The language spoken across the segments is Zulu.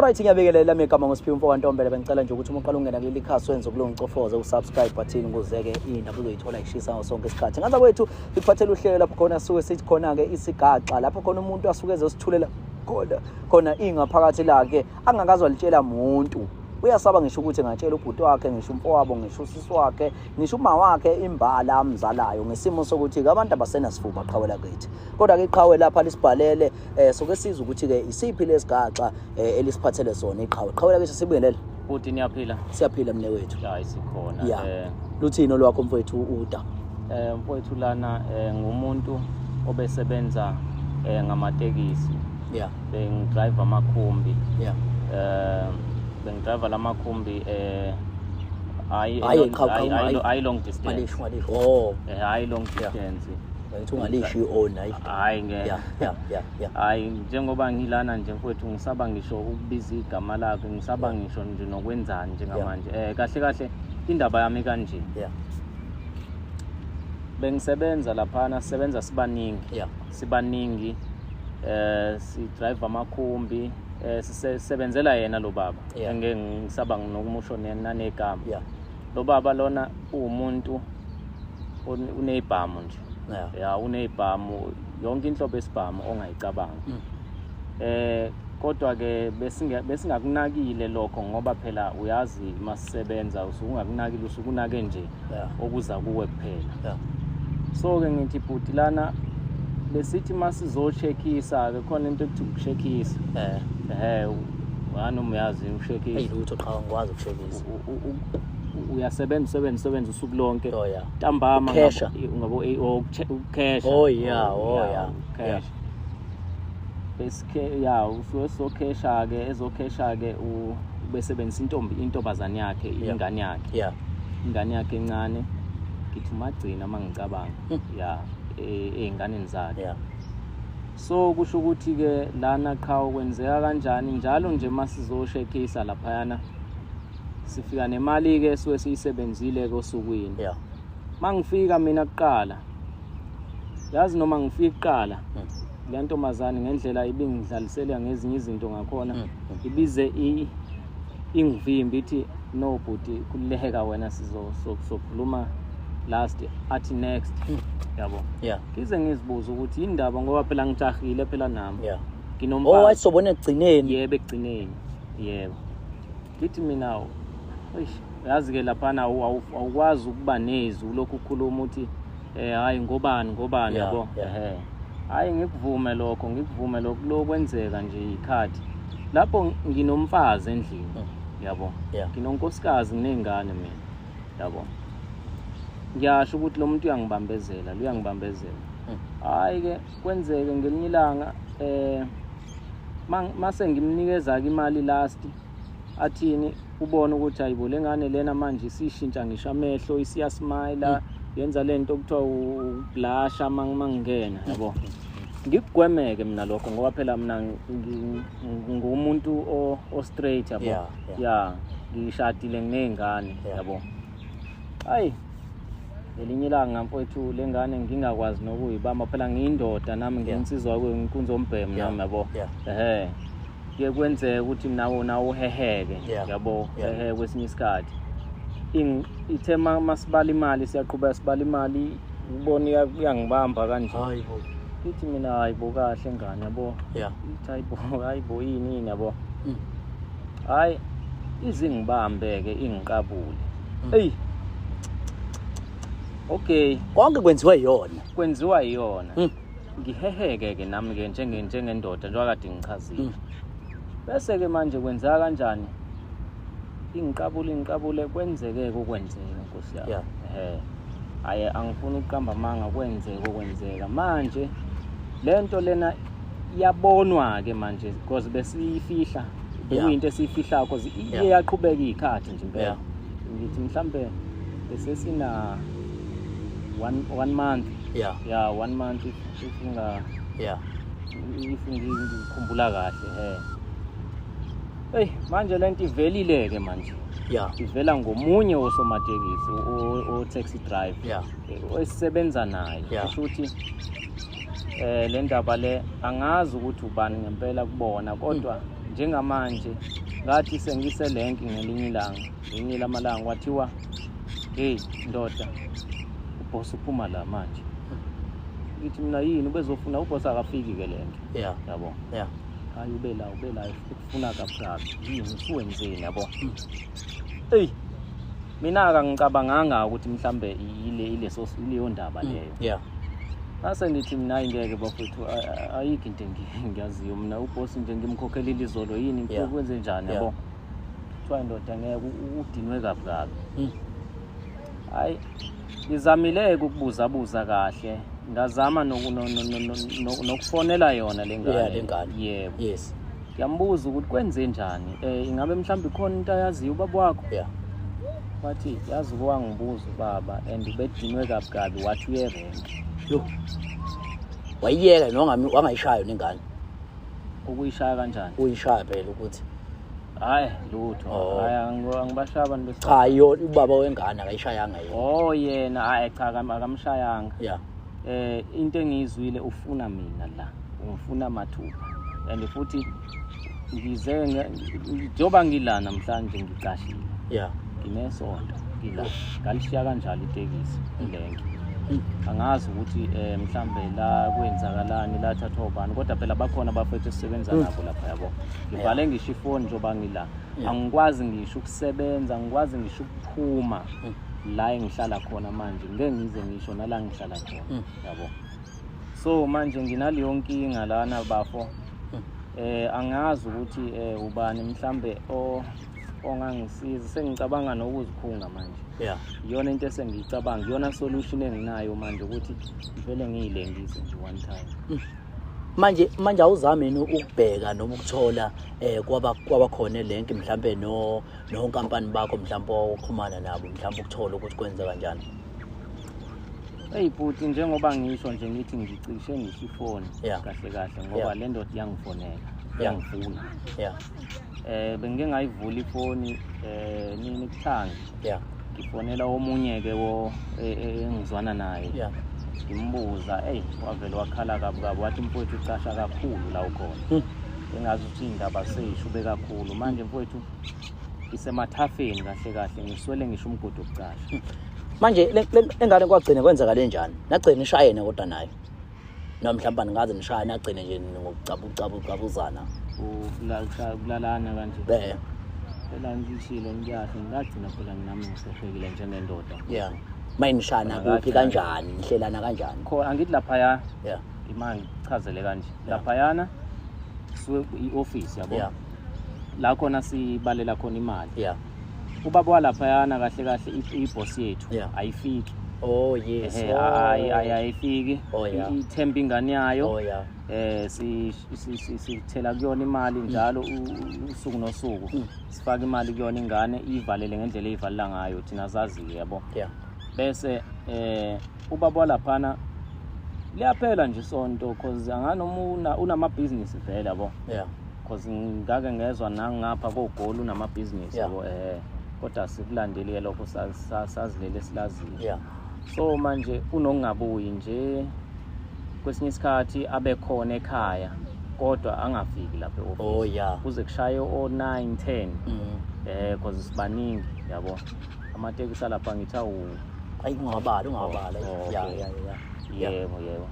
Alright, ngiyabikelela igama ngosiphiwe Mfo kaNtombela. Bengicela nje ukuthi uma uqala ungena kuleli khasi wenze kulungu cofoze usubscribe button ukuzeke indaba uzoyithola ishisa ngaso sonke isikhathi. Ngaza kwethu ikuphathela uhlelo lapho khona suke sithi khona ke isigaxa lapho khona umuntu asuke ezosithulela khona ingaphakathi lakhe angakazwa litshela umuntu. Uyasaba ngisho ukuthi ngatshela ubhuti wakhe, ngisho umfowabo, ngisho usisi wakhe, ngisho uma wakhe imbala amzalayo ngesimo sokuthi abantu abasenasifuba qhawela kithi. Kodwa ke iqhawe lapha lisibhalele soke sizwe ukuthi ke isiphi lesigaxa elisiphathele sona iqhawe. Qhawela kithi sibingelela. Uthi niyaphila? Siyaphila mne wethu. Hayi sikhona. Luthini olwakho mfowethu uda? Mfowethu lana ngumuntu obesebenza ngamatekisi. Yeah. Bengidrive amakhumbi. Yeah. Bengidrive lamakhumbi high long distance. Oh, high long distance. Wethu ngalishi ona hayi. Hayi ngeke. Yeah. Hayi njengoba ngilana nje mfowethu ngisaba ngisho ukubiza igama lakhe, ngisaba ngisho nje nokwenzani njengamanje. Kahle kahle indaba yami kanje. Yeah. Bengisebenza laphana, sisebenza sibaningi. Yeah. Sibaningi. Si drive amakhumbi. Sisebenzela yena lo baba engeke ngisaba nokumusho nenegama. Lo baba lona umuntu unezibhamu nje. Unezibhamu yonke inhlobo esibhamu ongayicabanga. Kodwa ke besingakunakile lokho ngoba phela uyazi masisebenza usungakunakile usukunake nje okuza kuwe kuphela. So ke ngithi bhuti lana besithi masizocheckisa ke khona into ekuthi ukucheckisa. Ngani uyazi ukucheckisa? Hey lutho qhawe ngikwazi ukucheckisa. Uyasebenza usuku lonke. Ntambama ngabo cash. Cash. Beske usokesha ke ezokesha ke ubesebenzisa intobazana yakhe, ingane yakhe. Ingane yakhe encane ngithi magcina mangicabanga. Einganeni zakhe. So kusho ukuthi ke lana qhawe kwenzeka kanjani njalo nje masizoshekisa lapha yana sifika nemali ke siwe siyisebenzile kosukwini. Mangifika mina kuqala yazi noma ngifika kuqala le ntombazane ngendlela ibingidlalisela ngezinye izinto ngakhona ibize ingivimbi ithi no bhuti kuleheka wena sizokhuluma last athi next. Yabo. Kize ngizibuza ukuthi indaba ngoba phela ngijahile phela nami. Nginomfana. Wayisobona egcineni. Yebo egcineni. Yebo. Lithi mina yazi ke lapha na awukwazi ukuba nezwi lokhu ukukhuluma uthi hayi ngobani yabo. Hayi ngikuvume lokho lokwenzeka nje ikhathi. Lapho nginomfazi endlini. Yabo. Nginonkosikazi nengane mina. Yabo. Ngiyasho ukuthi lo muntu uyangibambezela. Hayi ke kwenzeke ngelinye ilanga mase ngimnikeza ke imali last athini ubone ukuthi ayibo lengane lena manje isishintsha ngisho amehlo isiyasmile yenza lento okuthiwa ublush mangingena yabo. Ngikugwemeke mina lokho ngoba phela mina ngumuntu o straight yabo. Ngishadile nginengane yabo. Hayi elinye ilanga mfowethu lengane ngingakwazi nokuyibamba phela ngiyindoda nami nginsizwa kwenkunzo ombhemu nami yabo. Ke kwenzeka ukuthi nawo uheheke yabo. Kwesinye isikhathi ithema masibala imali siyaqhubeka sibala imali ubone uyangibamba kanje. Hayibo. Ithi mina hayibo kahle ngane yabo. Ithi hayibo yini yabo. Hayi izingibambe ke ingiqabule. Hey. Okay, konke kwenziwa yona. Ngiheheke ke nami ke njengendoda njengoba kade ngichazile. Bese ke manje kwenzeka kanjani? Ingiqabule kwenzeke okwenzeka Nkosi yami. Hayi angifuni ukuqamba manga kwenzeka manje lento lena iyabonwa ke manje because besiyifihla bekuyinto esiyifihla because iyaqhubeka ikhathi nje impela. Ngithi mhlambe besesina 1 month. 1 month ifunga. Ngikhumbula kahle. Hey manje lento ivelile ke manje. Ivela ngomunye osomatekisi o taxi driver. Osebenza naye. Kusho ukuthi le ndaba le angazi ukuthi ubani ngempela kubona kodwa njengamanje ngathi sengiselenki ngelinye lamalanga kwathiwa hey ndoda uboss uphuma la manje ngithi mina yini ubezofuna uboss akafiki ke lenki yabo hayi ubela ukufuna kabucayi yini usuwenzeni yabo hey mina akangicabanganga ukuthi mhlambe ileyo ndaba leyo base ngithi mina ingeke bafethu ayikho into engiyaziyo mina uboss nje ngimkhokhelile izolo yini kwenze njani yabo kuthiwa indoda ngeke udinwe kabucayi hayi ngizamile ukubuza kahle ngazama nokufonela yona lengane yebo yes ngiyambuza ukuthi kwenze njani ingabe mhlawumbe khona into ayaziyo ubaba wakho wathi yazi kwangibuza ubaba and ubedinwe kabucayi wathi uyerenk yo wayiyeka noma wangayishayo nengane ukuyishaya kanjani uyishaya phela ukuthi hayi lutho hayi angibashaya abantu cha yona ubaba wengane akayishayanga yena yena hayi cha akamshayanga into engizwile ufuna mina la ufuna mathupha and futhi ngize njoba ngila namhlanje ngicashile nginesonto ngila ngalishiya kanjalo itekisi ilenke angazi ukuthi mhlambe la kwenzakalani la thatha ubani kodwa phela bakhona bafethu sisebenza nabo lapha yabo ngivale ngisho ifoni njoba ngila angikwazi ngisho ukusebenza ngikwazi ngisho ukuphuma la engihlala khona manje ngeke ngize ngisho nala ngihlala khona yabo so manje nginaleyo nkinga lana bafo angazi ukuthi ubani mhlambe ongangisiza sengicabanga nokuzikhunga manje iyona into esengicabanga iyona solution enginayo manje ukuthi vele ngiyilengise nje one time manje awuzami ukubheka noma ukuthola kwaba khona lenki mhlambe nonkampani bakho mhlambe okhumana nabo mhlambe ukuthola ukuthi kwenza kanjani hey bhuti njengoba ngisho nje ngithi ngicishe ngisho ifoni kahle ngoba le ndoda yangifonela yangifuna bengike ngayivula ifoni nini kuthanga ngifonela omunye ke engizwana naye ngimbuza wavela wakhala kabukabi wathi mfowethu ucasha kakhulu la ukhona engazi ukuthi indaba seyishube kakhulu manje mfowethu isemathafeni kahle ngiswele ngisho umgodi okucasha manje engane kwagcina kwenzeka kanjani nagcina nishayene kodwa nayo noma mhlawumbe ningaze nishaya nagcina nje ngokucabuzana ukulalana kanje phela ngishilo ngiyasho ngagcina phela nami ngisehlekile njengendoda mayinishana kuphi kanjani nihlelana kanjani angithi lapha imali chazele kanje lapha yana suwe ioffice yabo la khona sibalela khona imali ubaba walapha yana kahle iboss yethu ayifiki ayifiki ithemba ingane yayo sithela kuyona imali njalo usuku nosuku sifaka imali kuyona ingane ivalele ngendlela eyivalela ngayo thina zazi yabo bese ubaba walaphana liyaphela nje sonto cause anganoma unamabhizinisi vele yabo cause ngake ngezwa nangapha koGoli unamabhizinisi yabo kodwa sikulandelile lokho sazilele silaziyo so manje unokungabuyi nje kwesinye isikhathi abe khona ekhaya kodwa angafiki lapha eoffice kuze kushaye o9 10 cause sibaningi yabo amatekisi lapha ngithi ungabala yebo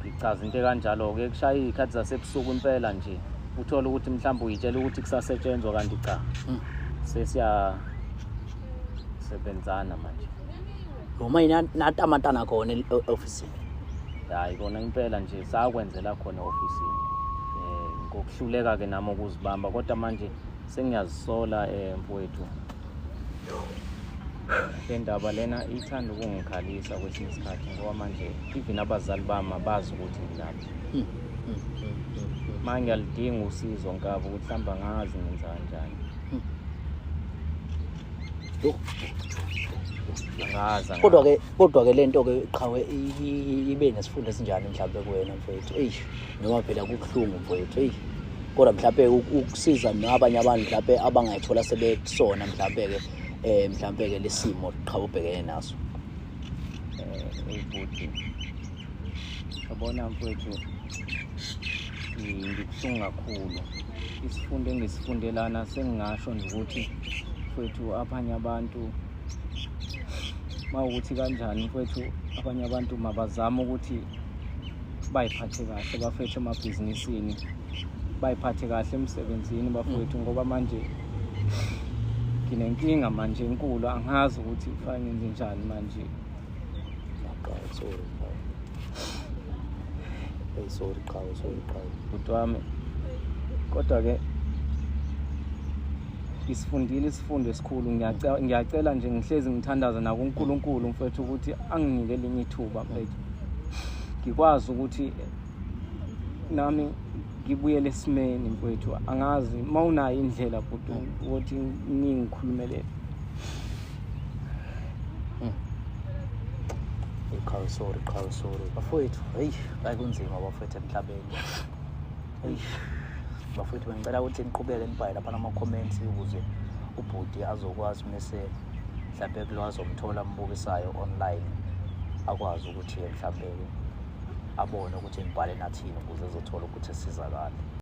ngichaza into kanjalo ke kushaya izikhathi zasebusuku impela nje uthola ukuthi mhlawumbe uyitshela ukuthi kusasetshenzwa kanti cha sesiya sebenzana manje uma inatamantana khona e-office hayi kona impela nje sakwenzela khona e-office ngokuhluleka ke nami ukuzibamba kodwa manje sengiyazisola mfowethu indaba lena ithanda ukungikhalisa kwesinye isikhathi ngoba manje even abazali bami bazi ukuthi ngilapha manje ngiyalidinga usizo ngabo ukuthi hlamba ngazi ngenza kanjani kodwa ke lento ke qhawe ibe nesifundo esinjani mhlawumbe kuwena mfowethu noma phela kubuhlungu mfowethu kodwa mhlawumbe ukusiza nabanye abantu mhlawumbe abangayithola sebekusona mhlawumbe ke mhlawumbe ke lesimo qhawe ubhekene naso ukuthi yabona mfowethu ngikuhlunga kakhulu isifundo engisifundelana sengingasho nje ukuthi mfowethu abanye abantu mawukuthi kanjani mfowethu abanye abantu mabazama ukuthi bayiphathe kahle bafethu emabhizinisini bayiphathe kahle emsebenzini bafowethu ngoba manje nginenkinga manje enkulu angazi ukuthi kufanele ngenze njani manje. Sorry Bhuti wami kodwa ke isifundile isifundo esikhulu ngiyacela nje ngihlezi ngithandaza na kuNkulunkulu mfowethu ukuthi anginike elinye ithuba mfowethu ngikwazi ukuthi nami ngibuyele esimeni mfowethu angazi mawunayo indlela bhuti ukuthi ngikhulumelele. Sorry bafowethu hey ayikunzima bafowethu emhlabeni hey bafowethu bengicela ukuthi niqhubeke nibhale lapha nama comments ukuze ubhuti azokwazi mase mhlawumbe kulwazi omthola ambukisayo online akwazi ukuthi mhlawumbe abone ukuthi nibhale nathini ukuze ezothola ukuthi esizakala.